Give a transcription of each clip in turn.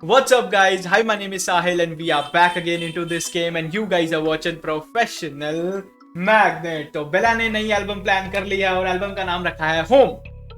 What's up guys? Hi, my name is Sahil and we are back again into this game and you guys are watching Professional Magnet। तो बेला ने नई album plan कर लिया और album का नाम रखा है होम।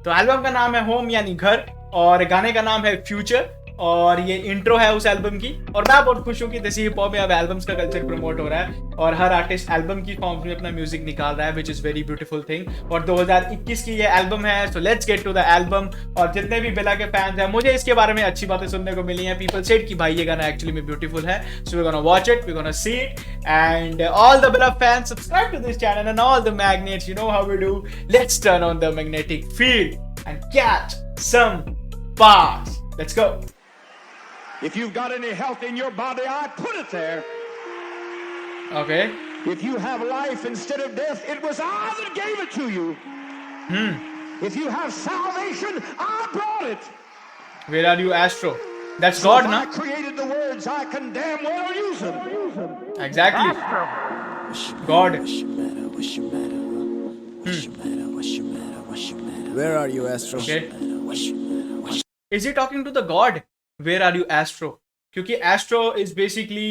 तो एल्बम का नाम है होम यानी घर और गाने का नाम है फ्यूचर और ये इंट्रो है उस एल्बम की। और मैं बहुत खुश हूँ कि देसी हिप हॉप में अब एल्बम्स का कल्चर प्रमोट हो रहा है और हर आर्टिस्ट एल्बम की फॉर्म में अपना म्यूजिक निकाल रहा है which is very beautiful thing. और 2021 की ये एल्बम है, so let's get to the album. और जितने भी बेला के फैंस हैं, मुझे इसके बारे में अच्छी बातें सुनने को मिली हैं। पीपल सेड कि भाई ये गाना एक्चुअली में ब्यूटीफुल है, so we gonna watch it, we gonna see it and all the Bella fans subscribe to this channel and all the magnets, you know how we do. Let's turn on the magnetic field and catch some pass. Let's go. If you've got any health in your body, I put it there. Okay. If you have life instead of death, it was I that gave it to you. If you have salvation, I brought it. Where are you, Astro? That's God, If na? I created the words, I can damn well use them. Exactly. God. Where are you, Astro? Okay. Is he talking to the God? Where are you, Astro? क्योंकि Astro is basically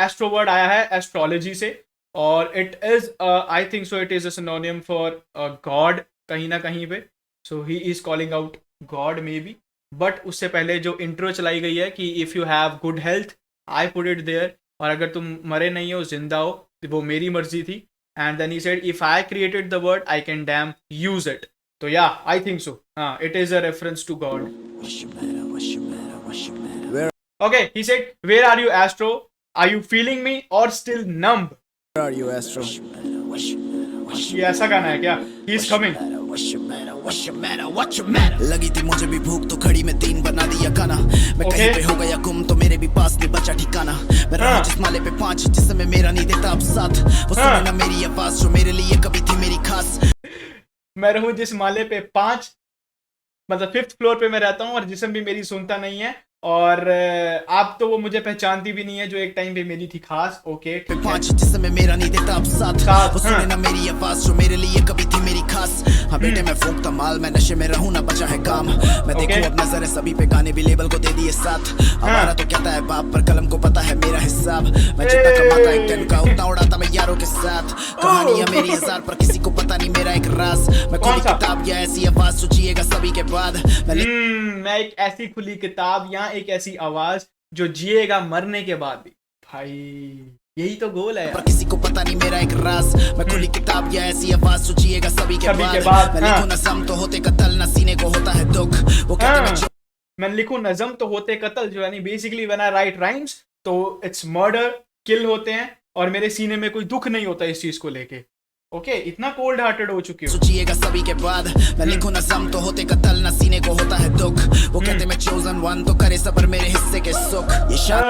Astro word आया है astrology से और it is I think so it is a synonym for God कहीं ना कहीं पे। So he is calling out God maybe, but उससे पहले जो इंट्रो चलाई गई है कि if you have good health I put it there, और अगर तुम मरे नहीं हो जिंदा हो तो वो मेरी मर्जी थी। And then he said if I created the word I can damn use it. तो yeah, I think so. It is a reference to God. Okay, he said, where are you, Astro? Are you feeling me or still numb? Where are you, Astro? ये ऐसा गाना है क्या? He is coming. लगी थी मुझे भी भूख तो खड़ी में 3 बना दिया खाना। मैं कहीं पे हो गया गुम तो मेरे भी पास नहीं बचा ठिकाना। मैं रहा जिस माले पे 5 जिसमें मेरा नहीं देता अब साथ। वो सुने ना मेरी आवाज जो मेरे लिए कभी थी मेरी खास। मैं रहूं जिस माले पे 5 मतलब 5th फ्लोर पे मैं रहता हूँ और जिसम भी मेरी सुनता नहीं है और आप तो वो मुझे पहचानती भी नहीं है जो एक टाइम पे मेरी थी खास। ओके, 5 जिसमें मेरा नहीं देता अब साथ। वो सुने ना मेरी आवाज जो मेरे लिए कभी थी मेरी खास। हाँ बेटे मैं फूंकता माल, मैं नशे में रहूं ना बचा है काम। मैं देखूं अब नजर है सभी पे, गाने भी लेबल को दे दिए साथ। हमारा तो कहता है बाप पर कलम को पता है मेरा हिसाब। मैं जितना कमाता एक दिन का उतना उड़ाता मैं यारों के साथ। कहानियां मेरी 1000 पर किसी को पता नहीं मेरा एक राज। मैं खुली किताब या ऐसी आवाज सोचिएगा सभी के बाद। मैं एक ऐसी खुली किताब या एक ऐसी आवाज जो जिएगा मरने के बाद भी। भाई यही तो गोल है। पर किसी को पता नहीं मेरा एक राज। मैं खुली किताब या ऐसी आवाज सोचिएगा सभी के बाद। मैं लिखूं नज़म तो होते कत्ल न सीने को होता है दुख। वो कहते मैं लिखूं नज़म तो होते कत्ल, जो यानी basically when I right rhymes तो इट्स मर्डर, किल होते हैं और मेरे सीने में कोई दुख नहीं होता इस चीज को लेके। ओके, इतना कोल्ड हार्टेड हो चुकी हूँ। सोचिएगा सभी के बाद। मैं लिखूं नज़म तो होते कत्ल न सीने को होता है दुख। वो कहते मैं चोजन वन तो करे सबर मेरे हिस्से के सुख। ये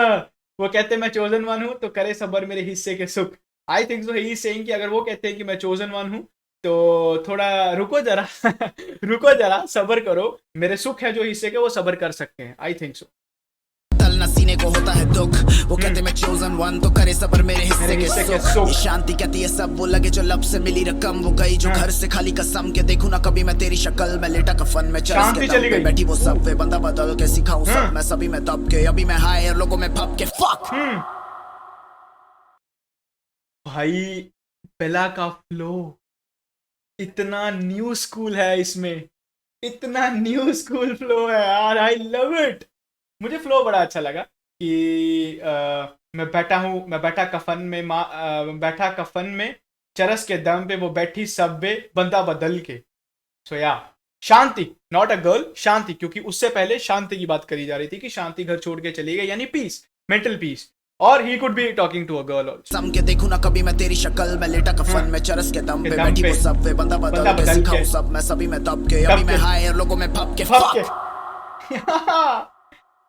वो कहते मैं चोजन वन हूँ तो करे सबर मेरे हिस्से के सुख। I think so he is saying कि अगर वो कहते हैं कि मैं चोजन वन हूँ तो थोड़ा रुको जरा रुको जरा, सबर करो, मेरे सुख है जो हिस्से के वो सबर कर सकते हैं। आई थिंक सो न सीने को होता है दुख। वो कहते मैं चोजन वन तो करे सबर मेरे हिस्से के सुख। ये शांति कहती है सब वो लगे जो लब से मिली रकम। वो गई जो घर से खाली कसम के देखूं ना कभी मैं तेरी शक्ल। मैं लेटा कफन में चरस के दम पे बैठी वो सब वे बंदा बदल के सिखाऊं सब। मैं सभी में दब के अभी मैं हाई और लोगों में फप के फक। भाई बेला का फ्लो इतना न्यू स्कूल है इसमें, इतना न्यू स्कूल फ्लो है यार। I love it. मुझे फ्लो बड़ा अच्छा लगा कि मैं बैठा कफन में चरस के दम पे वो बैठी सब वे बंदा बदल के। सो या शांति, नॉट अ गर्ल, शांति, क्योंकि उससे पहले शांति की बात करी जा रही थी कि शांति घर छोड़ के चली गई यानी पीस, मेंटल पीस। और he could be talking to a girl also. सम के देखूं ना कभी मैं तेरी शक्ल। मैं लेटा कफन में चरस के दम पे बैठी वो सब वे बंदा बदल के सिखाऊं सब। मैं सभी में दब के अभी मैं हाई और लोगों में फप के फक।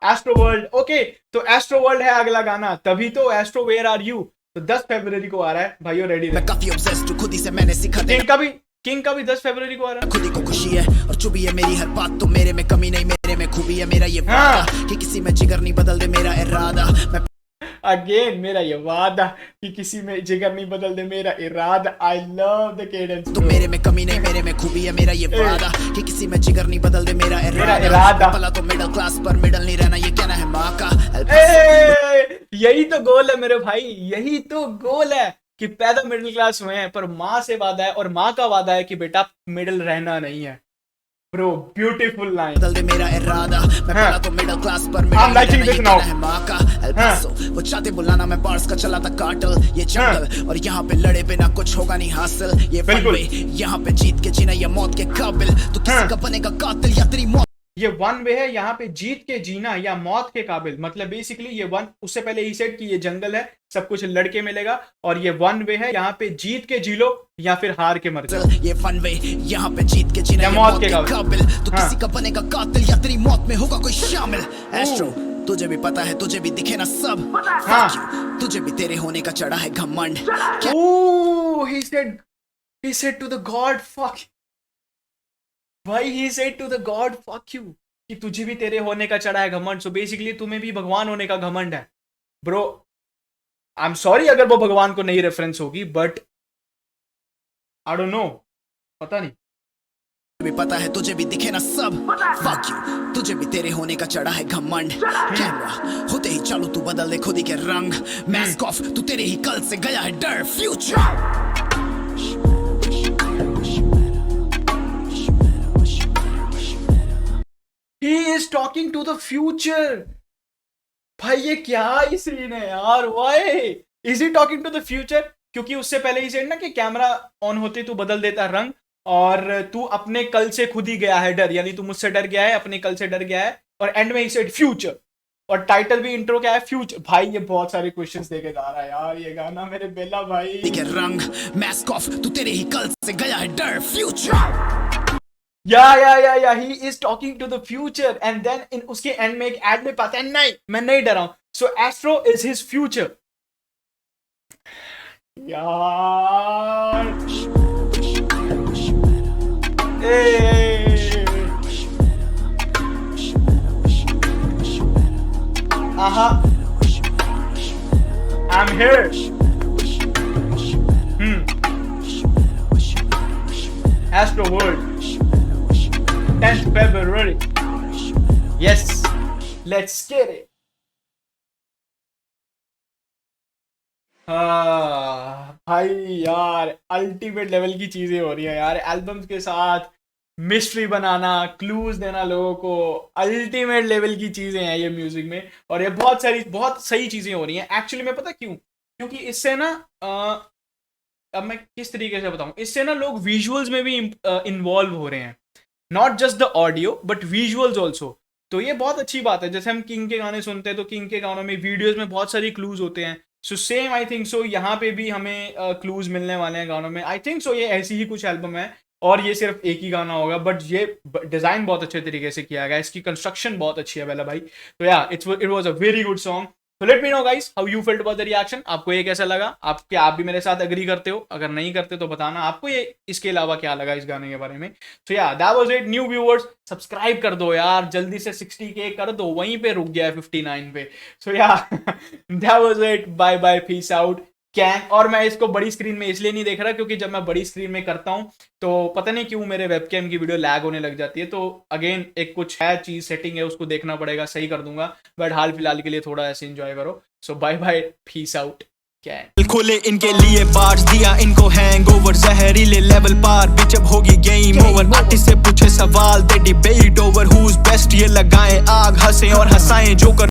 Astro world. ओके, तो एस्ट्रो वर्ल्ड है अगला गाना, तभी तो एस्ट्रो वेयर आर यू तो 10 फरवरी को आ रहा है भाइयों, रेडी। मैं काफी ऑब्सेस्ड हूं खुद ही से, मैंने सीखा किंग का भी 10 फरवरी को आ रहा है। खुद ही को खुशी है और चुभी है मेरी हर बात तो मेरे में कमी नहीं मेरे में खूबी है। मेरा ये वादा कि किसी में जिगर नहीं बदल दे मेरा इरादा। मैं अगेन मेरा ये वादा कि किसी में जिगर नहीं बदल दे मेरा इरादा। I love the cadence. तो मेरे में कमी नहीं मेरे में खूबी है मेरा ये वादा कि किसी में जिगर नहीं बदल दे मेरा इरादा। पला तो मिडिल क्लास पर मिडल नहीं रहना ये कहना है माँ का। यही तो गोल है मेरे भाई, यही तो गोल है कि पैदा मिडिल क्लास हुए हैं, पर माँ से वादा है और माँ का वादा है कि बेटा मिडिल रहना नहीं है। Bro beautiful line. बदल दे मेरा इरादा मैं पला तो मिडिल क्लास पर मिडल नहीं रहना ये कहना है माँ का। एल पासो वो चाहते बुलाना मैं बार्स का चला था कार्टल ये जंगल और यहाँ पे लड़े बिना कुछ होगा नहीं हासिल ये वन वे यहाँ पे जीत के जीना या मौत के काबिल तो किसी का बनेगा कातिल या तेरी मौत। ये वन वे है यहाँ पे जीत के जीना या मौत के काबिल, मतलब बेसिकली ये वन, उससे पहले ही सेट कि ये जंगल है सब कुछ लड़के मिलेगा और ये वन वे है यहाँ पे जीत के जी लो या फिर हार के मर जाओ। ये वन वे यहाँ पे जीत के जीना या मौत के काबिल तो किसी का बनेगा कातिल या तेरी मौत में होगा कोई शामिल। एस्ट्रो तुझे भी पता है तुझे भी दिखे ना सब तुझे भी तेरे होने का चढ़ा है घमंड। he said to the god fuck भाई, he said to the god fuck you कि तुझे भी तेरे होने का चढ़ा है घमंड। सो बेसिकली तुम्हें भी भगवान होने का घमंड है ब्रो। आई एम सॉरी अगर वो भगवान को नहीं रेफरेंस होगी, बट आई डोंट नो, पता नहीं। भी पता है तुझे भी दिखे ना सब fuck you तुझे भी तेरे होने का चढ़ा है घमंड। कैमरा होते ही चालू तू बदल दे खुद ही के रंग। मास्क ऑफ तू तेरे ही कल से गया है डर future. He is talking to the future। भाई ये क्या ही सीन है यार, why is he talking to the future? क्योंकि उससे पहले ही सेड ना कि कैमरा ऑन होते तू बदल देता रंग और तू अपने कल से खुद ही गया है डर, यानी तू मुझसे डर गया है, अपने कल से डर गया है। और एंड में ही सेड फ्यूचर और टाइटल भी इंट्रो क्या है फ्यूचर। भाई ये बहुत सारे क्वेश्चंस देके जा रहा है यार ये गाना मेरे बेला भाई। रंग मास्क ऑफ तू तेरे ही कल से गया है डर future. Yeah he is talking to the future and then in उसके एंड में एक एड में पाता है नहीं मैं नहीं डरा हूं, सो एस्ट्रो इज हिज फ्यूचर। यार I'm here. Astro World 10th February. Yes, let's get it. भाई यार अल्टीमेट लेवल की चीजें हो रही है यार एल्बम्स के साथ। मिस्ट्री बनाना, क्लूज देना लोगों को, अल्टीमेट लेवल की चीजें हैं ये म्यूजिक में। और ये बहुत सही चीजें हो रही हैं एक्चुअली में। पता क्यों? क्योंकि इससे ना अब मैं किस तरीके से बताऊं, इससे ना लोग विजुअल्स में भी इन्वॉल्व हो रहे हैं, not just the audio but visuals also. तो ये बहुत अच्छी बात है। जैसे हम किंग के गाने सुनते हैं तो किंग के गानों में वीडियोज में बहुत सारी क्लूज होते हैं। So same I think so यहाँ पे भी हमें क्लूज मिलने वाले हैं गानों में। आई थिंक सो ये ऐसी ही कुछ एल्बम है और ये सिर्फ एक ही गाना होगा, बट ये डिजाइन बहुत अच्छे तरीके से किया गया है, इसकी कंस्ट्रक्शन बहुत अच्छी है बेला भाई। तो yeah it was a very good song. तो let me know guys how you felt about the reaction. आपको ये कैसा लगा? आप भी मेरे साथ एग्री करते हो? अगर नहीं करते तो बताना आपको ये इसके अलावा क्या लगा इस गाने के बारे में। सो yeah that was it. New viewers subscribe कर दो यार, जल्दी से 60K कर दो, वहीं पे रुक गया है 59 पे। So yeah that was it, bye bye, peace out, Kang. और मैं इसको बड़ी स्क्रीन में इसलिए नहीं देख रहा क्योंकि जब मैं बड़ी स्क्रीन में करता हूँ तो पता नहीं क्यों मेरे वेबकैम की वीडियो लैग होने लग जाती है। तो अगेन एक कुछ है चीज सेटिंग है, उसको देखना पड़ेगा, सही कर दूंगा। बट हाल फिलहाल के लिए थोड़ा ऐसे एंजॉय करो। So bye bye, peace out, कैंग। खोले इनके लिए बार्स, दिया इनको हैंगओवर, जहरीले लेवल पार, बिच अब होगी गेम ओवर। आर्टिस्ट से पूछे सवाल, the debate over who is best, ये लगाएं आग, हंसे और हंसाएं जो कर